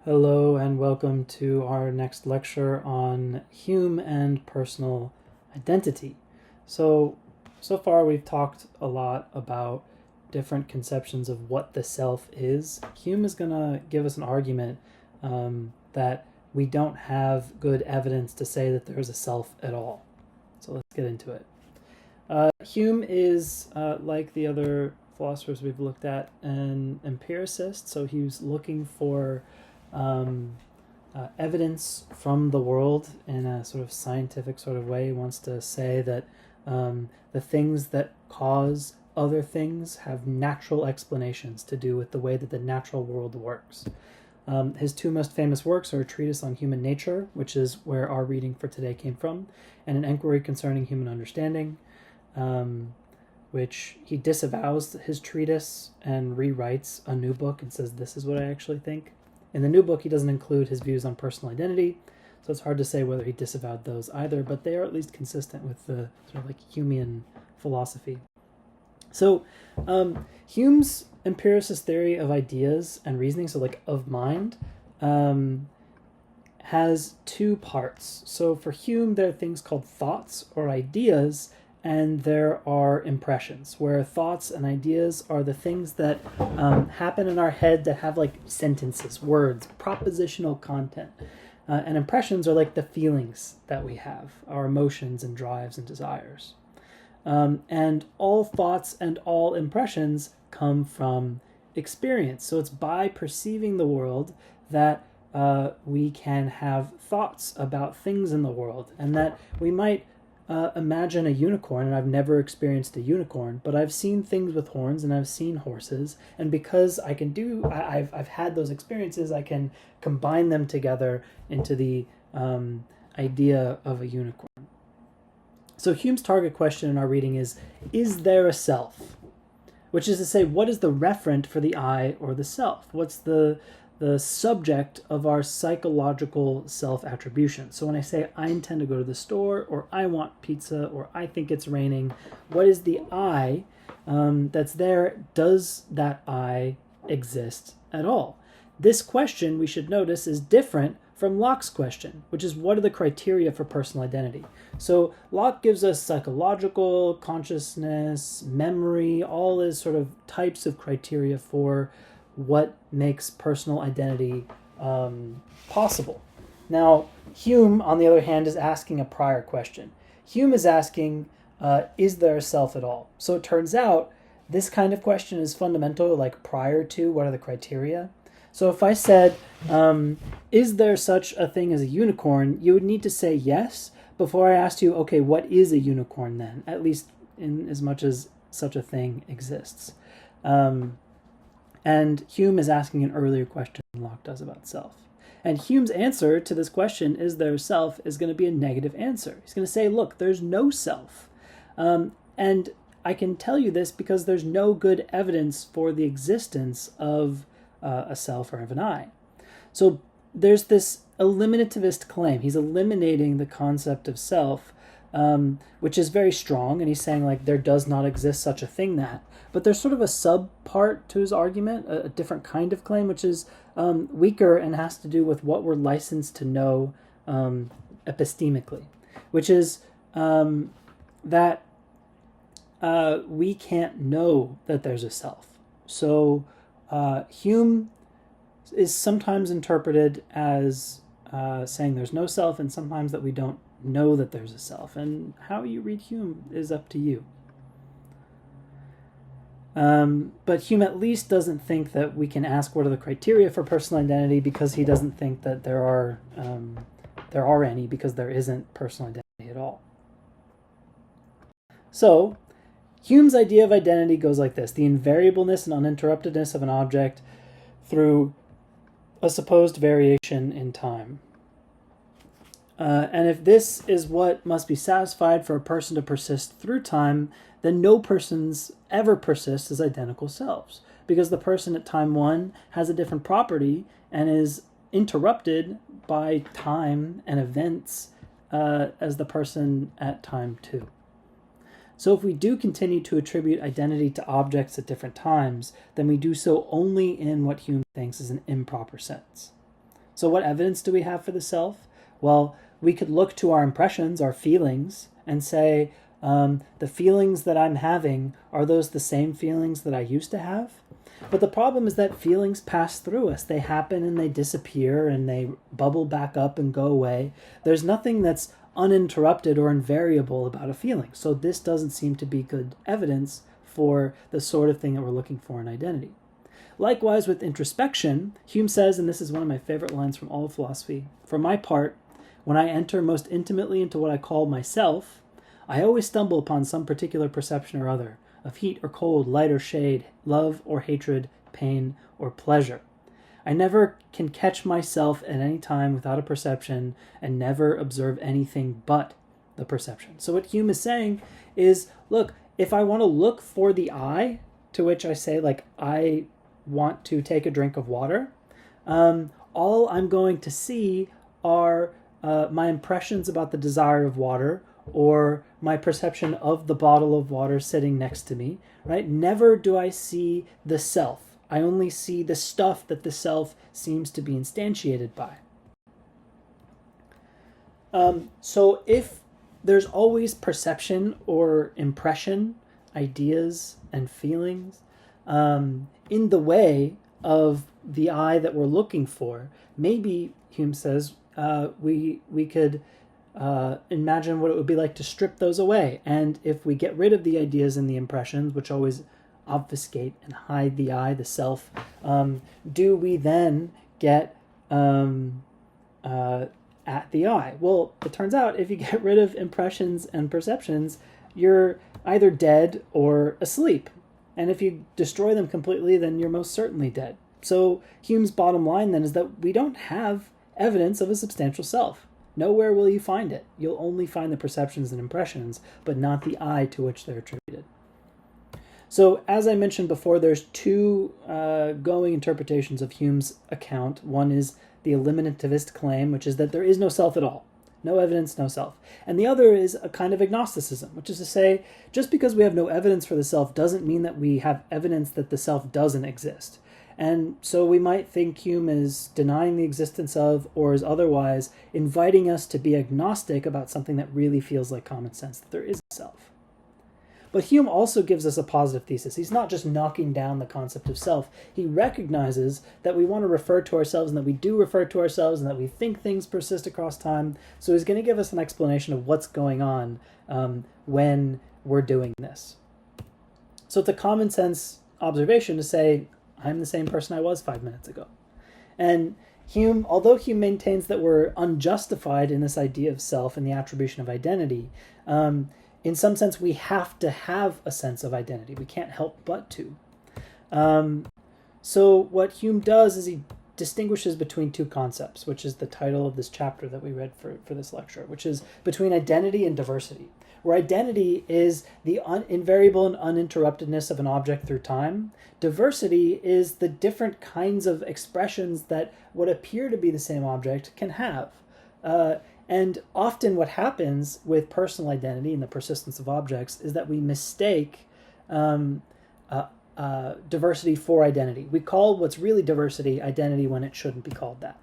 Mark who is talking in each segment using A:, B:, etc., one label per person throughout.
A: Hello and welcome to our next lecture on Hume and personal identity. So far we've talked a lot about different conceptions of what the self is. Hume is going to give us an argument that we don't have good evidence to say that there's a self at all. So let's get into it. Hume is, like the other philosophers we've looked at, an empiricist. So he was looking for evidence from the world in a sort of scientific sort of way. He wants to say that the things that cause other things have natural explanations to do with the way that the natural world works. His two most famous works are a treatise on human nature, which is where our reading for today came from, and an enquiry concerning human understanding, which he disavows his treatise and rewrites a new book and says, this is what I actually think. In the new book, he doesn't include his views on personal identity, so it's hard to say whether he disavowed those either, but they are at least consistent with the sort of like Humean philosophy. So Hume's empiricist theory of ideas and reasoning, so like of mind, has two parts. So for Hume, there are things called thoughts or ideas, and there are impressions, where thoughts and ideas are the things that happen in our head that have like sentences, words, propositional content. And impressions are like the feelings that we have, our emotions and drives and desires. And all thoughts and all impressions come from experience. So it's by perceiving the world that we can have thoughts about things in the world, and that we might imagine a unicorn, and I've never experienced a unicorn, but I've seen things with horns and I've seen horses, and because I've had those experiences, I can combine them together into the idea of a unicorn. So Hume's target question in our reading is there a self? Which is to say, what is the referent for the I or the self? What's the subject of our psychological self-attribution? So when I say I intend to go to the store, or I want pizza, or I think it's raining, what is the I that's there? Does that I exist at all? This question, we should notice, is different from Locke's question, which is what are the criteria for personal identity? So Locke gives us psychological, consciousness, memory, all these sort of types of criteria for what makes personal identity possible. Now, Hume, on the other hand, is asking a prior question. Hume is asking, is there a self at all? So it turns out this kind of question is fundamental, like prior to what are the criteria. So if I said, is there such a thing as a unicorn, you would need to say yes before I asked you, okay, what is a unicorn then? At least in as much as such a thing exists. And Hume is asking an earlier question than Locke does about self. And Hume's answer to this question, is there a self, is going to be a negative answer. He's going to say, look, there's no self. And I can tell you this because there's no good evidence for the existence of a self or of an I. So there's this eliminativist claim. He's eliminating the concept of self, which is very strong, and he's saying like there does not exist such a thing that. But there's sort of a sub-part to his argument, a different kind of claim, which is weaker and has to do with what we're licensed to know epistemically, which is that we can't know that there's a self. So Hume is sometimes interpreted as saying there's no self, and sometimes that we don't know that there's a self. And how you read Hume is up to you. But Hume at least doesn't think that we can ask what are the criteria for personal identity, because he doesn't think that there are any, because there isn't personal identity at all. So Hume's idea of identity goes like this: the invariableness and uninterruptedness of an object through a supposed variation in time. And if this is what must be satisfied for a person to persist through time, then no persons ever persist as identical selves, because the person at time one has a different property and is interrupted by time and events as the person at time two. So if we do continue to attribute identity to objects at different times, then we do so only in what Hume thinks is an improper sense. So what evidence do we have for the self? Well, we could look to our impressions, our feelings, and say, the feelings that I'm having, are those the same feelings that I used to have? But the problem is that feelings pass through us. They happen and they disappear and they bubble back up and go away. There's nothing that's uninterrupted or invariable about a feeling. So this doesn't seem to be good evidence for the sort of thing that we're looking for in identity. Likewise, with introspection, Hume says, and this is one of my favorite lines from all of philosophy, "For my part, when I enter most intimately into what I call myself, I always stumble upon some particular perception or other, of heat or cold, light or shade, love or hatred, pain or pleasure. I never can catch myself at any time without a perception, and never observe anything but the perception." So what Hume is saying is, look, if I want to look for the I, to which I say, like, I want to take a drink of water, all I'm going to see are my impressions about the desire of water, or my perception of the bottle of water sitting next to me, right? Never do I see the self. I only see the stuff that the self seems to be instantiated by. So if there's always perception or impression, ideas and feelings, in the way of the I that we're looking for, maybe, Hume says, we could imagine what it would be like to strip those away. And if we get rid of the ideas and the impressions, which always obfuscate and hide the I, the self, do we then get at the I? Well, it turns out if you get rid of impressions and perceptions, you're either dead or asleep. And if you destroy them completely, then you're most certainly dead. So Hume's bottom line then is that we don't have evidence of a substantial self. Nowhere will you find it. You'll only find the perceptions and impressions, but not the I to which they're attributed. So as I mentioned before, there's two going interpretations of Hume's account. One is the eliminativist claim, which is that there is no self at all. No evidence, no self. And the other is a kind of agnosticism, which is to say, just because we have no evidence for the self doesn't mean that we have evidence that the self doesn't exist. And so we might think Hume is denying the existence of, or is otherwise inviting us to be agnostic about something that really feels like common sense, that there is a self. But Hume also gives us a positive thesis. He's not just knocking down the concept of self. He recognizes that we want to refer to ourselves, and that we do refer to ourselves, and that we think things persist across time. So he's going to give us an explanation of what's going on when we're doing this. So it's a common sense observation to say, I'm the same person I was 5 minutes ago. And Hume, although Hume maintains that we're unjustified in this idea of self and the attribution of identity, in some sense, we have to have a sense of identity. We can't help but to. So what Hume does is he distinguishes between two concepts, which is the title of this chapter that we read for this lecture, which is between identity and diversity, where identity is the invariable and uninterruptedness of an object through time. Diversity is the different kinds of expressions that what appear to be the same object can have. And often what happens with personal identity and the persistence of objects is that we mistake diversity for identity. We call what's really diversity identity when it shouldn't be called that.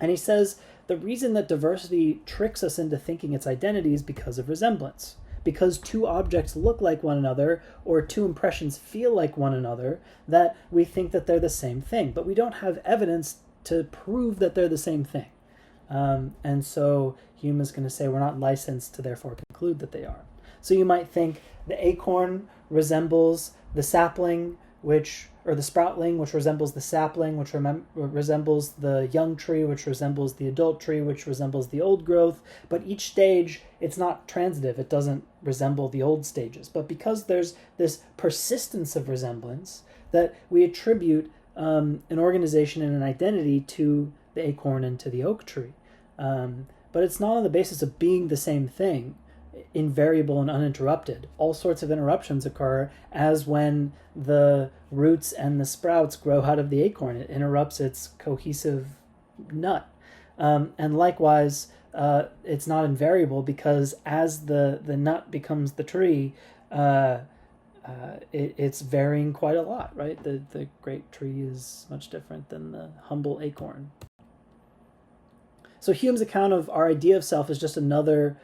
A: And he says the reason that diversity tricks us into thinking it's identity is because of resemblance. Because two objects look like one another, or two impressions feel like one another, that we think that they're the same thing. But we don't have evidence to prove that they're the same thing. And so Hume is going to say we're not licensed to therefore conclude that they are. So you might think the acorn resembles the sapling, or the sproutling, which resembles the sapling, which resembles the young tree, which resembles the adult tree, which resembles the old growth. But each stage, it's not transitive. It doesn't resemble the old stages. But because there's this persistence of resemblance, that we attribute an organization and an identity to the acorn and to the oak tree. But it's not on the basis of being the same thing, invariable and uninterrupted. All sorts of interruptions occur, as when the roots and the sprouts grow out of the acorn. It interrupts its cohesive nut. And likewise, it's not invariable, because as the nut becomes the tree, it's varying quite a lot, right? The great tree is much different than the humble acorn. So Hume's account of our idea of self is just another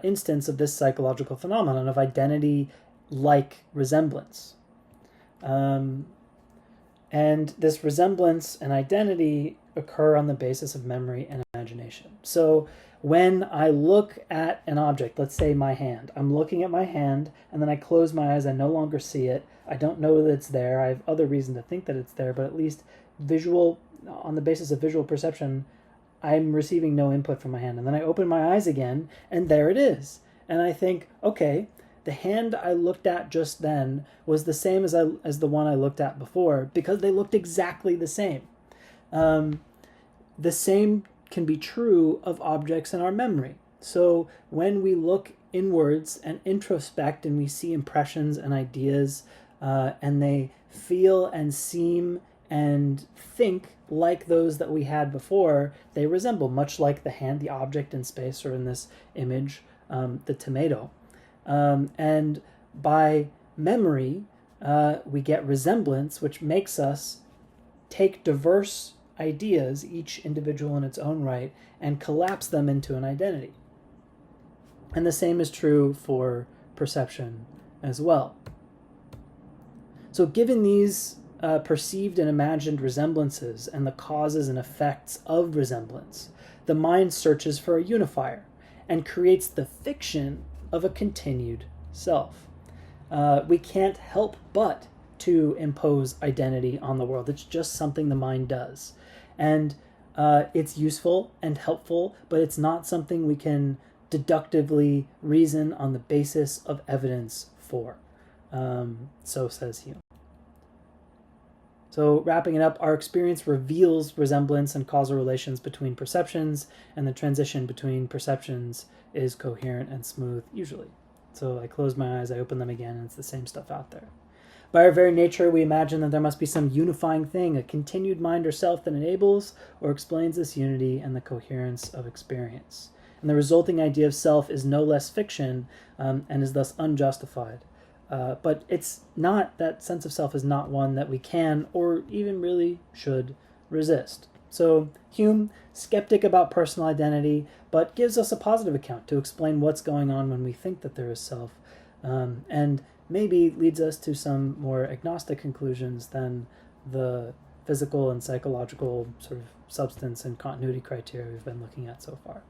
A: instance of this psychological phenomenon of identity-like resemblance. And this resemblance and identity occur on the basis of memory and imagination. So when I look at an object, let's say my hand, I'm looking at my hand and then I close my eyes, I no longer see it. I don't know that it's there. I have other reason to think that it's there, but at least on the basis of visual perception, I'm receiving no input from my hand. And then I open my eyes again and there it is. And I think, okay, the hand I looked at just then was the same as the one I looked at before because they looked exactly the same. The same can be true of objects in our memory. So when we look inwards and introspect and we see impressions and ideas and they feel and seem and think like those that we had before, they resemble, much like the hand, the object in space, or in this image, the tomato. And by memory, we get resemblance, which makes us take diverse ideas, each individual in its own right, and collapse them into an identity. And the same is true for perception as well. So given these perceived and imagined resemblances and the causes and effects of resemblance, the mind searches for a unifier and creates the fiction of a continued self. We can't help but to impose identity on the world. It's just something the mind does. And it's useful and helpful, but it's not something we can deductively reason on the basis of evidence for. So says Hume. So wrapping it up, our experience reveals resemblance and causal relations between perceptions, and the transition between perceptions is coherent and smooth, usually. So I close my eyes, I open them again, and it's the same stuff out there. By our very nature, we imagine that there must be some unifying thing, a continued mind or self that enables or explains this unity and the coherence of experience. And the resulting idea of self is no less fiction and is thus unjustified. But it's not, that sense of self is not one that we can or even really should resist. So Hume, skeptic about personal identity, but gives us a positive account to explain what's going on when we think that there is self, and maybe leads us to some more agnostic conclusions than the physical and psychological sort of substance and continuity criteria we've been looking at so far.